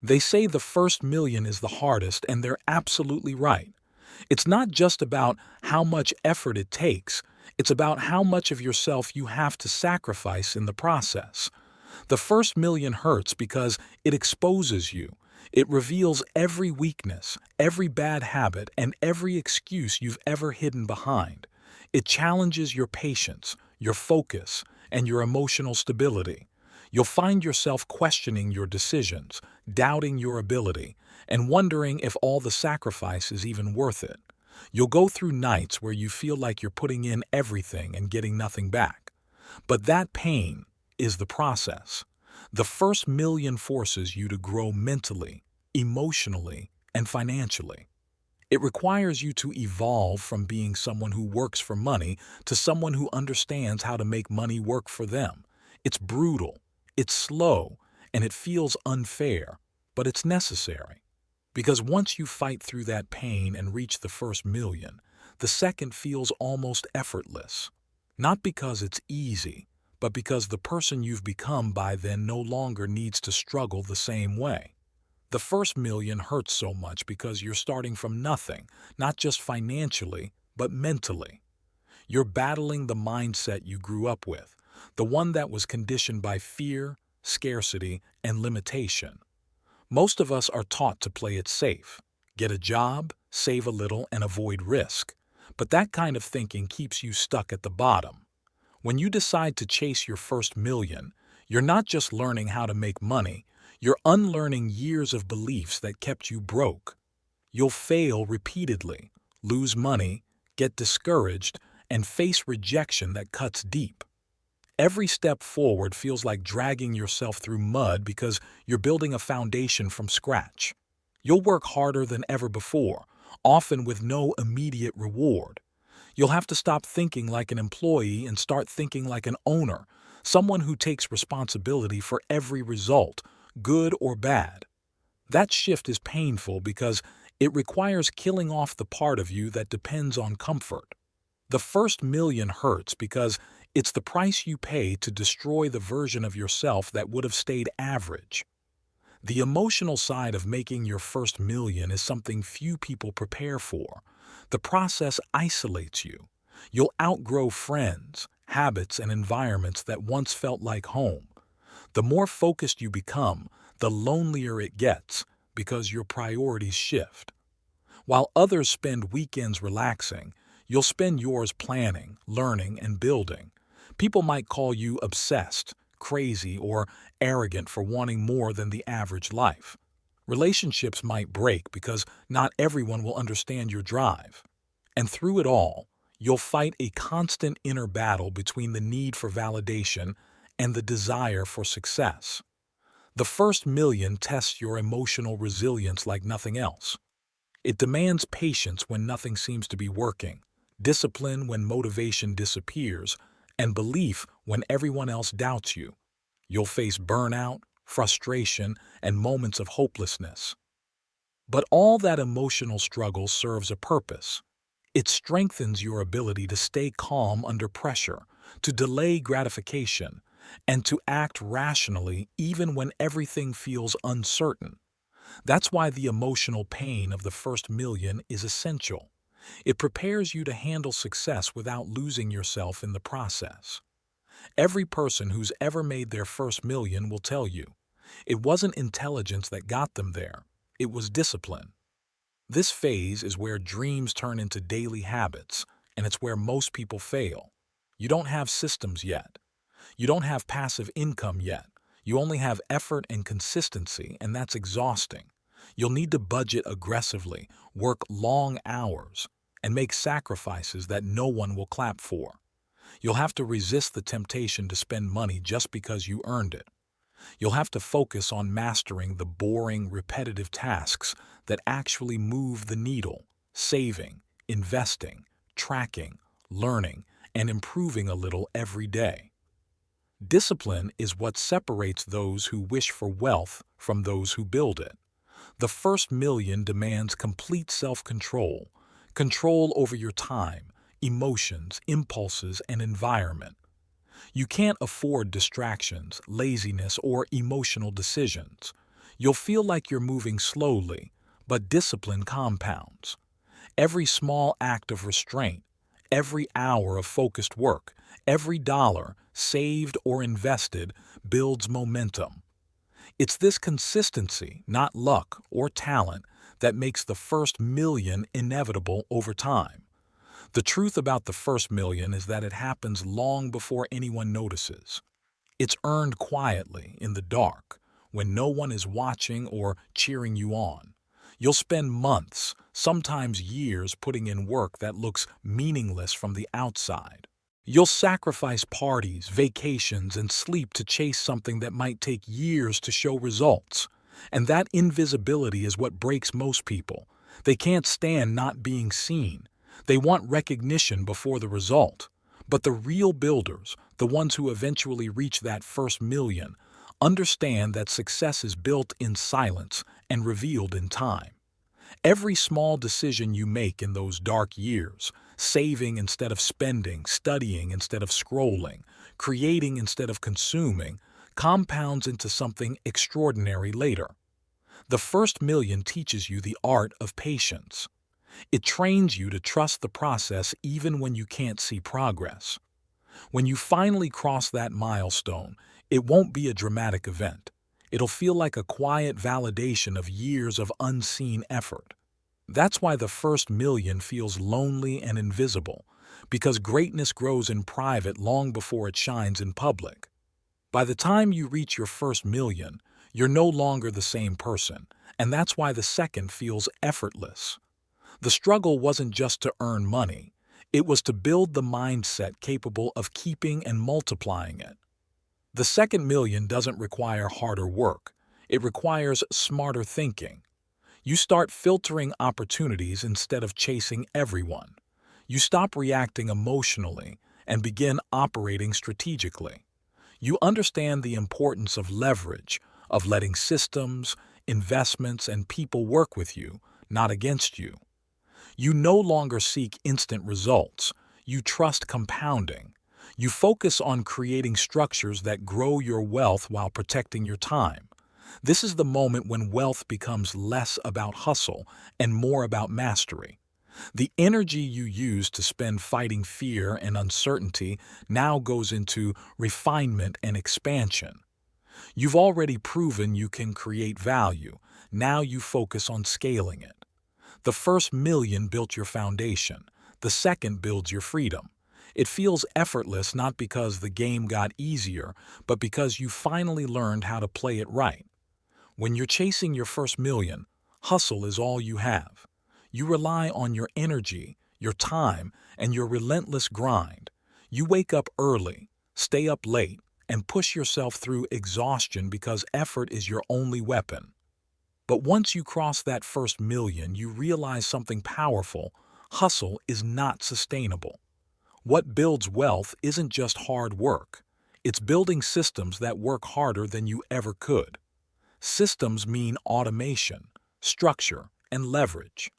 They say the first million is the hardest, and they're absolutely right. It's not just about how much effort it takes, it's about how much of yourself you have to sacrifice in the process. The first million hurts because it exposes you. It reveals every weakness, every bad habit, and every excuse you've ever hidden behind. It challenges your patience, your focus, and your emotional stability. You'll find yourself questioning your decisions, doubting your ability, and wondering if all the sacrifice is even worth it. You'll go through nights where you feel like you're putting in everything and getting nothing back. But that pain is the process. The first million forces you to grow mentally, emotionally, and financially. It requires you to evolve from being someone who works for money to someone who understands how to make money work for them. It's brutal, it's slow, and it feels unfair, but it's necessary. Because once you fight through that pain and reach the first million, the second feels almost effortless. Not because it's easy, but because the person you've become by then no longer needs to struggle the same way. The first million hurts so much because you're starting from nothing, not just financially, but mentally. You're battling the mindset you grew up with, the one that was conditioned by fear, scarcity, and limitation. Most of us are taught to play it safe, get a job, save a little, and avoid risk. But that kind of thinking keeps you stuck at the bottom. When you decide to chase your first million, you're not just learning how to make money, you're unlearning years of beliefs that kept you broke. You'll fail repeatedly, lose money, get discouraged, and face rejection that cuts deep. Every step forward feels like dragging yourself through mud because you're building a foundation from scratch. You'll work harder than ever before, often with no immediate reward. You'll have to stop thinking like an employee and start thinking like an owner, someone who takes responsibility for every result, good or bad. That shift is painful because it requires killing off the part of you that depends on comfort. The first million hurts because it's the price you pay to destroy the version of yourself that would have stayed average. The emotional side of making your first million is something few people prepare for. The process isolates you. You'll outgrow friends, habits, and environments that once felt like home. The more focused you become, the lonelier it gets because your priorities shift. While others spend weekends relaxing, you'll spend yours planning, learning, and building. People might call you obsessed, crazy, or arrogant for wanting more than the average life. Relationships might break because not everyone will understand your drive. And through it all, you'll fight a constant inner battle between the need for validation and the desire for success. The first million tests your emotional resilience like nothing else. It demands patience when nothing seems to be working, discipline when motivation disappears, and belief when everyone else doubts you. You'll face burnout, frustration, and moments of hopelessness. But all that emotional struggle serves a purpose. It strengthens your ability to stay calm under pressure, to delay gratification, and to act rationally even when everything feels uncertain. That's why the emotional pain of the first million is essential. It prepares you to handle success without losing yourself in the process. Every person who's ever made their first million will tell you, it wasn't intelligence that got them there, it was discipline. This phase is where dreams turn into daily habits, and it's where most people fail. You don't have systems yet. You don't have passive income yet. You only have effort and consistency, and that's exhausting. You'll need to budget aggressively, work long hours, and make sacrifices that no one will clap for. You'll have to resist the temptation to spend money just because you earned it. You'll have to focus on mastering the boring, repetitive tasks that actually move the needle, saving, investing, tracking, learning, and improving a little every day. Discipline is what separates those who wish for wealth from those who build it. The first million demands complete self-control, control over your time, emotions, impulses, and environment. You can't afford distractions, laziness, or emotional decisions. You'll feel like you're moving slowly, but discipline compounds. Every small act of restraint, every hour of focused work, every dollar, saved or invested, builds momentum. It's this consistency, not luck or talent, that makes the first million inevitable over time. The truth about the first million is that it happens long before anyone notices. It's earned quietly, in the dark, when no one is watching or cheering you on. You'll spend months, sometimes years, putting in work that looks meaningless from the outside. You'll sacrifice parties, vacations, and sleep to chase something that might take years to show results. And that invisibility is what breaks most people. They can't stand not being seen. They want recognition before the result. But the real builders, the ones who eventually reach that first million, understand that success is built in silence and revealed in time. Every small decision you make in those dark years, saving instead of spending, studying instead of scrolling, creating instead of consuming, compounds into something extraordinary later. The first million teaches you the art of patience. It trains you to trust the process even when you can't see progress. When you finally cross that milestone, it won't be a dramatic event. It'll feel like a quiet validation of years of unseen effort. That's why the first million feels lonely and invisible, because greatness grows in private long before it shines in public. By the time you reach your first million, you're no longer the same person, and that's why the second feels effortless. The struggle wasn't just to earn money, it was to build the mindset capable of keeping and multiplying it. The second million doesn't require harder work, it requires smarter thinking. You start filtering opportunities instead of chasing everyone. You stop reacting emotionally and begin operating strategically. You understand the importance of leverage, of letting systems, investments, and people work with you, not against you. You no longer seek instant results. You trust compounding. You focus on creating structures that grow your wealth while protecting your time. This is the moment when wealth becomes less about hustle and more about mastery. The energy you use to spend fighting fear and uncertainty now goes into refinement and expansion. You've already proven you can create value. Now you focus on scaling it. The first million built your foundation. The second builds your freedom. It feels effortless not because the game got easier, but because you finally learned how to play it right. When you're chasing your first million, hustle is all you have. You rely on your energy, your time, and your relentless grind. You wake up early, stay up late, and push yourself through exhaustion because effort is your only weapon. But once you cross that first million, you realize something powerful. Hustle is not sustainable. What builds wealth isn't just hard work. It's building systems that work harder than you ever could. Systems mean automation, structure, and leverage.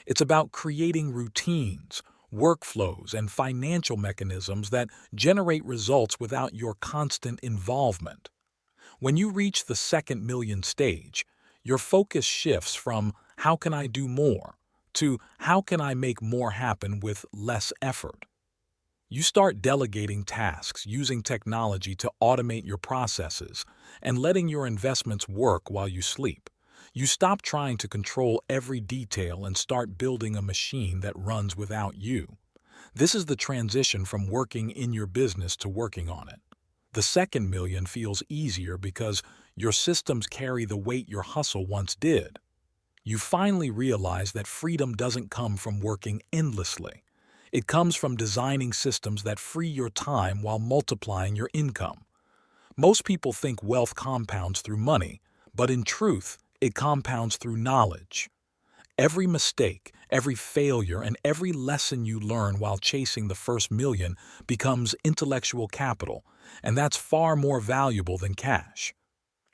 It's about creating routines, workflows, and financial mechanisms that generate results without your constant involvement. When you reach the second million stage, your focus shifts from "how can I do more" to "how can I make more happen with less effort." You start delegating tasks, using technology to automate your processes, and letting your investments work while you sleep. You stop trying to control every detail and start building a machine that runs without you. This is the transition from working in your business to working on it. The second million feels easier because your systems carry the weight your hustle once did. You finally realize that freedom doesn't come from working endlessly. It comes from designing systems that free your time while multiplying your income. Most people think wealth compounds through money, but in truth, it compounds through knowledge. Every mistake, every failure, and every lesson you learn while chasing the first million becomes intellectual capital, and that's far more valuable than cash.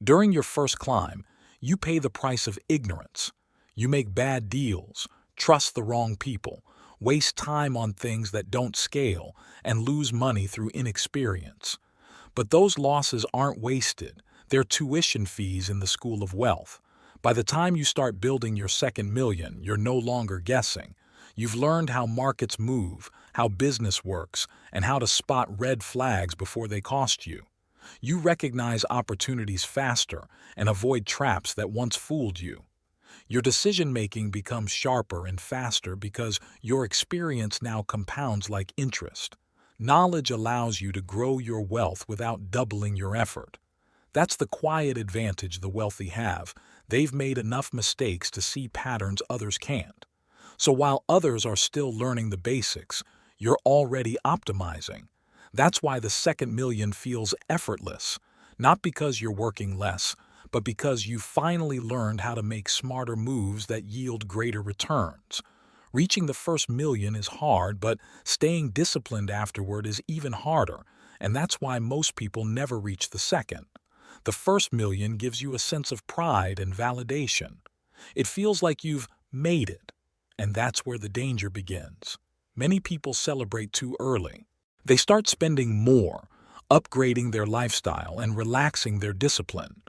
During your first climb, you pay the price of ignorance. You make bad deals, trust the wrong people, waste time on things that don't scale, and lose money through inexperience. But those losses aren't wasted. They're tuition fees in the school of wealth. By the time you start building your second million, you're no longer guessing. You've learned how markets move, how business works, and how to spot red flags before they cost you. You recognize opportunities faster and avoid traps that once fooled you. Your decision-making becomes sharper and faster because your experience now compounds like interest. Knowledge allows you to grow your wealth without doubling your effort. That's the quiet advantage the wealthy have. They've made enough mistakes to see patterns others can't. So while others are still learning the basics, you're already optimizing. That's why the second million feels effortless, not because you're working less, but because you finally learned how to make smarter moves that yield greater returns. Reaching the first million is hard, but staying disciplined afterward is even harder, and that's why most people never reach the second. The first million gives you a sense of pride and validation. It feels like you've made it, and that's where the danger begins. Many people celebrate too early. They start spending more, upgrading their lifestyle and relaxing their discipline.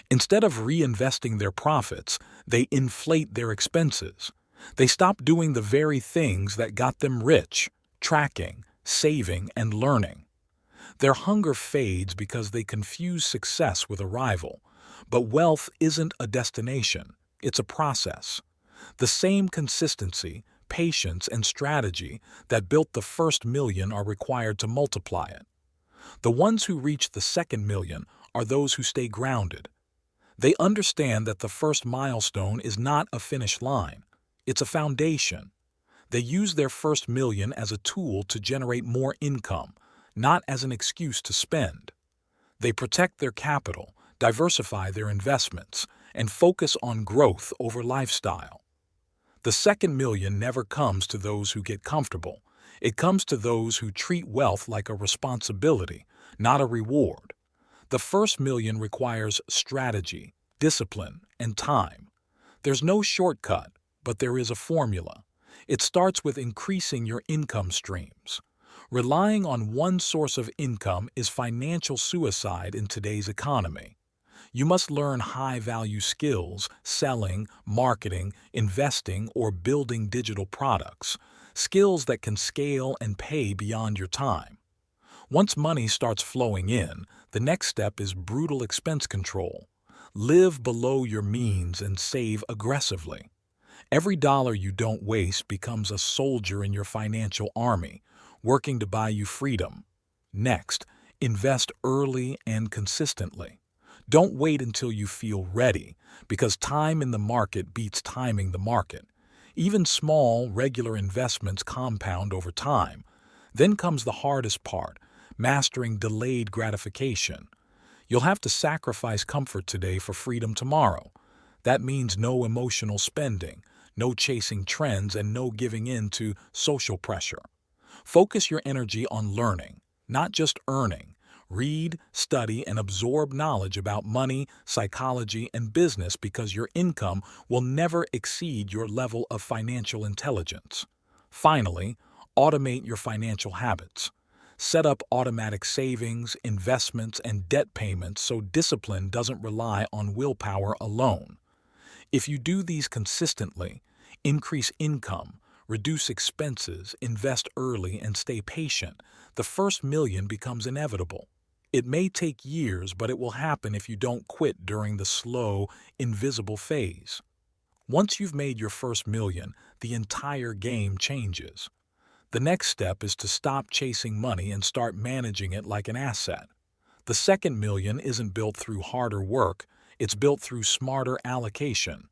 Instead of reinvesting their profits, they inflate their expenses. They stop doing the very things that got them rich: tracking, saving, and learning. Their hunger fades because they confuse success with arrival. But wealth isn't a destination, it's a process. The same consistency, patience, and strategy that built the first million are required to multiply it. The ones who reach the second million are those who stay grounded. They understand that the first milestone is not a finish line, it's a foundation. They use their first million as a tool to generate more income, not as an excuse to spend. They protect their capital, diversify their investments, and focus on growth over lifestyle. The second million never comes to those who get comfortable. It comes to those who treat wealth like a responsibility, not a reward. The first million requires strategy, discipline, and time. There's no shortcut, but there is a formula. It starts with increasing your income streams. Relying on one source of income is financial suicide in today's economy. You must learn high-value skills: selling, marketing, investing, or building digital products, skills that can scale and pay beyond your time. Once money starts flowing in, the next step is brutal expense control. Live below your means and save aggressively. Every dollar you don't waste becomes a soldier in your financial army, working to buy you freedom. Next, invest early and consistently. Don't wait until you feel ready, because time in the market beats timing the market. Even small, regular investments compound over time. Then comes the hardest part: mastering delayed gratification. You'll have to sacrifice comfort today for freedom tomorrow. That means no emotional spending, no chasing trends, and no giving in to social pressure. Focus your energy on learning, not just earning. Read, study, and absorb knowledge about money, psychology, and business, because your income will never exceed your level of financial intelligence. Finally, automate your financial habits. Set up automatic savings, investments, and debt payments so discipline doesn't rely on willpower alone. If you do these consistently, increase income, reduce expenses, invest early, and stay patient, the first million becomes inevitable. It may take years, but it will happen if you don't quit during the slow, invisible phase. Once you've made your first million, the entire game changes. The next step is to stop chasing money and start managing it like an asset. The second million isn't built through harder work, it's built through smarter allocation.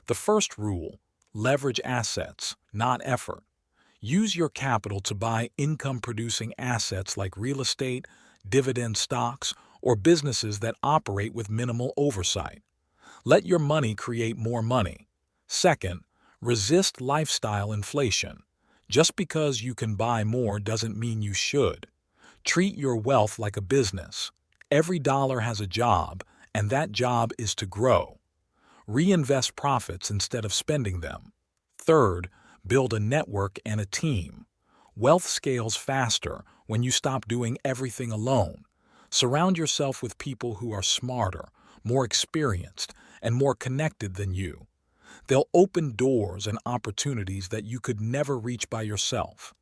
The first rule: leverage assets, not effort. Use your capital to buy income-producing assets like real estate, dividend stocks, or businesses that operate with minimal oversight. Let your money create more money. Second, resist lifestyle inflation. Just because you can buy more doesn't mean you should. Treat your wealth like a business. Every dollar has a job, and that job is to grow. Reinvest profits instead of spending them. Third, build a network and a team. Wealth scales faster when you stop doing everything alone. Surround yourself with people who are smarter, more experienced, and more connected than you. They'll open doors and opportunities that you could never reach by yourself.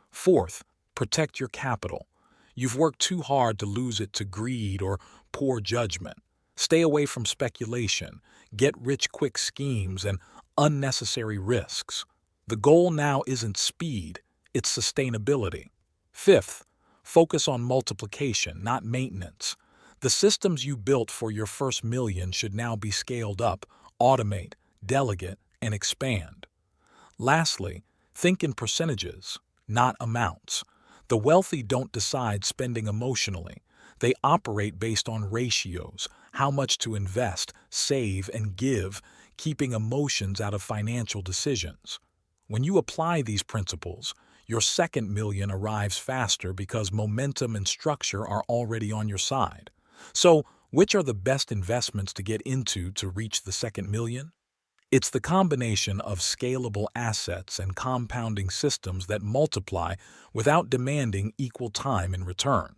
Fourth, protect your capital. You've worked too hard to lose it to greed or poor judgment. Stay away from speculation, get-rich-quick schemes, and unnecessary risks. The goal now isn't speed, it's sustainability. Fifth, focus on multiplication, not maintenance. The systems you built for your first million should now be scaled up, automate, delegate, and expand. Lastly, think in percentages, not amounts. The wealthy don't decide spending emotionally. They operate based on ratios, how much to invest, save, and give, keeping emotions out of financial decisions. When you apply these principles, your second million arrives faster because momentum and structure are already on your side. So, which are the best investments to get into to reach the second million? It's the combination of scalable assets and compounding systems that multiply without demanding equal time in return.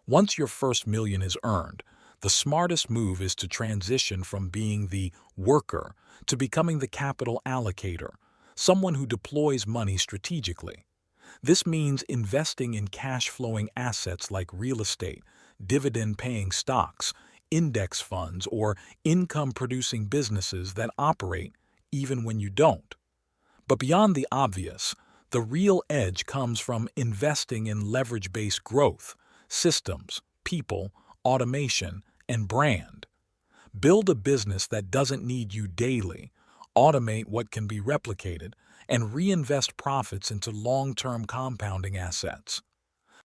Once your first million is earned, the smartest move is to transition from being the worker to becoming the capital allocator, someone who deploys money strategically. This means investing in cash-flowing assets like real estate, dividend-paying stocks, index funds, or income-producing businesses that operate even when you don't. But beyond the obvious, the real edge comes from investing in leverage-based growth, systems, people, automation, and brand. Build a business that doesn't need you daily, automate what can be replicated, and reinvest profits into long-term compounding assets.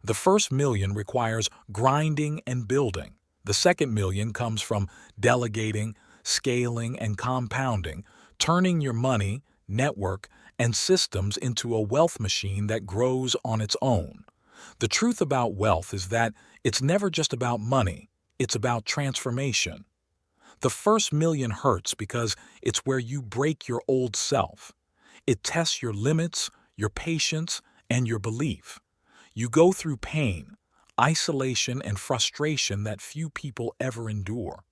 The first million requires grinding and building. The second million comes from delegating, scaling, and compounding, turning your money, network, and systems into a wealth machine that grows on its own. The truth about wealth is that it's never just about money, it's about transformation. The first million hurts because it's where you break your old self. It tests your limits, your patience, and your belief. You go through pain, isolation, and frustration that few people ever endure.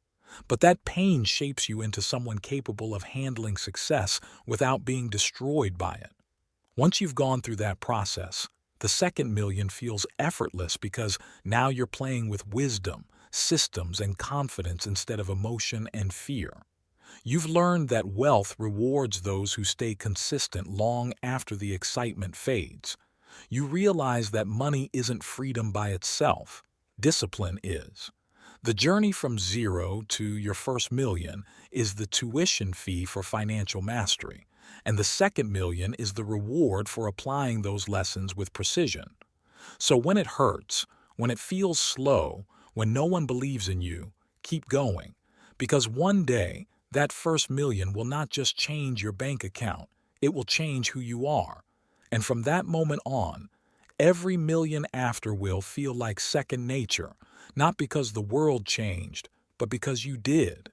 But that pain shapes you into someone capable of handling success without being destroyed by it. Once you've gone through that process, the second million feels effortless because now you're playing with wisdom, systems, and confidence instead of emotion and fear. You've learned that wealth rewards those who stay consistent long after the excitement fades. You realize that money isn't freedom by itself. Discipline is. The journey from zero to your first million is the tuition fee for financial mastery, and the second million is the reward for applying those lessons with precision. So when it hurts, when it feels slow, when no one believes in you, keep going, because one day that first million will not just change your bank account, it will change who you are. And from that moment on, every million after will feel like second nature, not because the world changed, but because you did.